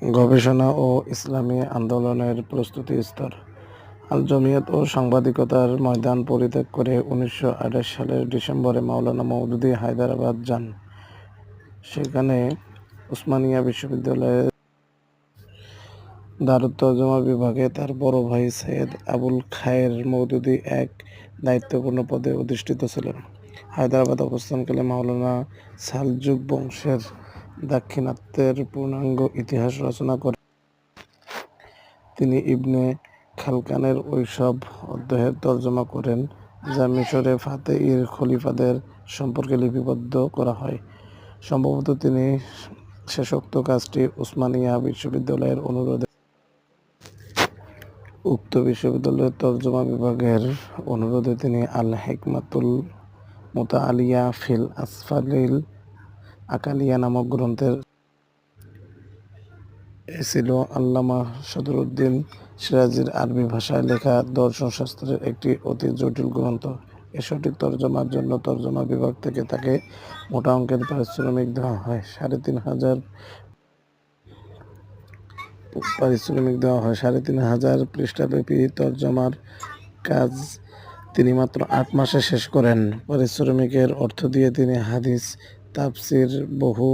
গবেষণা ও ইসলামী আন্দোলনের প্রস্তুতি স্তর। আল জমিয়ত ও সাংবাদিকতার ময়দান পরিত্যাগ করে 1928 সালের ডিসেম্বরে মাওলানা মওদুদী হায়দ্রাবাদ যান। সেখানে উসমানিয়া বিশ্ববিদ্যালয়ের দারুত তরজমা বিভাগে তার বড় ভাই সৈয়দ আবুল খায়ের মওদুদী এক দায়িত্বপূর্ণ পদে অধিষ্ঠিত ছিলেন। হায়দ্রাবাদ অবস্থানকালে মাওলানা সালজুক বংশের দাক্ষিণাত্যের পূর্ণাঙ্গ ইতিহাস রচনা করেন। তিনি ইবনে খালকানের ওইসব অধ্যায়ের তরজমা করেন যা মিশরে ফাতেহীর খলিফাদের সম্পর্কে লিপিবদ্ধ করা হয়। সম্ভবত তিনি শেষোক্ত কাজটি উসমানিয়া বিশ্ববিদ্যালয়ের অনুরোধে উক্ত বিশ্ববিদ্যালয়ের তরজমা বিভাগের অনুরোধে তিনি আল হিকমাতুল মুতাআলিয়া ফিল আসফালিল আকালিয়া নামক গ্রন্থের এ ছিল আল্লামা সদরুদ্দীন সিরাজির আরবি ভাষায় লেখা দর্শনশাস্ত্রের একটি অতি জটিল গ্রন্থ। এর সঠিক তরজমার জন্য তরজমা বিভাগ থেকে তাকে মোটা অঙ্কের পারিশ্রমিক দেওয়া হয়। 3,500 পৃষ্ঠাব্যাপী তরজমার কাজ তিনি মাত্র 8 মাসে শেষ করেন। পারিশ্রমিকের অর্থ দিয়ে তিনি হাদিস, তাফসির, বহু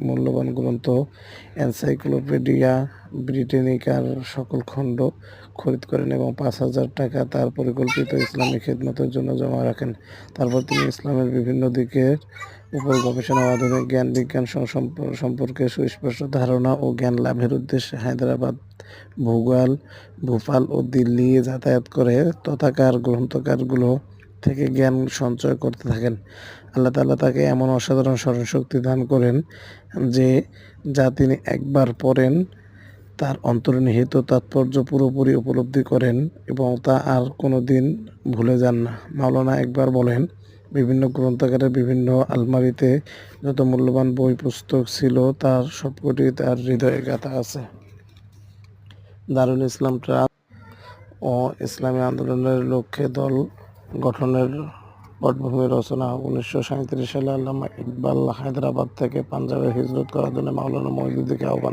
মূল্যবান গ্রন্থ, এনসাইক্লোপিডিয়া ব্রিটানিকার সকল খণ্ড খরিদ করেন এবং 5,000 টাকা তার পরিকল্পিত ইসলামী খিদমতের জন্য জমা রাখেন। তারপর তিনি ইসলামের বিভিন্ন দিকের উপর গবেষণা ও আধুনিক জ্ঞান বিজ্ঞান সম্পর্কে সুস্পষ্ট ধারণা ও জ্ঞান লাভের উদ্দেশ্যে হায়দ্রাবাদ, ভোপাল ও দিল্লি যাতায়াত করে তথাকার গ্রন্থাগারগুলো থেকে জ্ঞান সঞ্চয় করতে থাকেন। আল্লাহ তাআলা তাকে এমন অসাধারণ স্মরণশক্তি দান করেন যে যা তিনি একবার পড়েন তার অন্তর্নিহিত তাৎপর্য পুরোপুরি উপলব্ধি করেন এবং তা আর কোনো দিন ভুলে যান না। মাওলানা একবার বলেন, বিভিন্ন গ্রন্থাগারের বিভিন্ন আলমারিতে যত মূল্যবান বই পুস্তক ছিল তার সবকটি তার হৃদয়ে গাঁথা আছে। দারুল ইসলাম ট্রাস্ট ও ইসলামী আন্দোলনের লক্ষ্যে দল গঠনের পটভূমি রচনা। 1937 সালে আল্লামা ইকবাল হায়দ্রাবাদ থেকে পাঞ্জাবে হিজরত করার জন্য মাওলানা মওদুদীকে আহ্বান